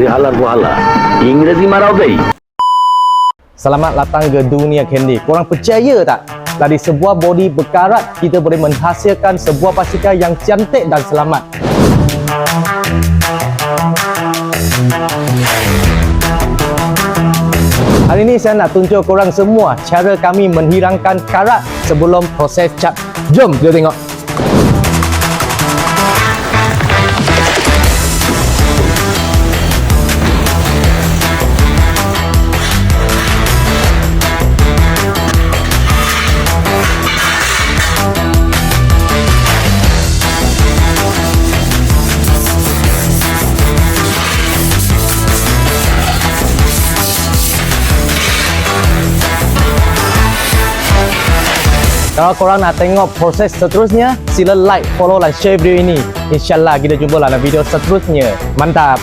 halar buhala. Ingresi marau deh. Selamat datang ke dunia candy. Korang percaya tak? Dari sebuah body berkarat, kita boleh menghasilkan sebuah basikal yang cantik dan selamat. Hari ini saya nak tunjuk korang semua cara kami menghilangkan karat sebelum proses cat. Jom kita tengok. Kalau korang nak tengok proses seterusnya, sila like, follow dan share video ini. InsyaAllah kita jumpa dalam video seterusnya. Mantap!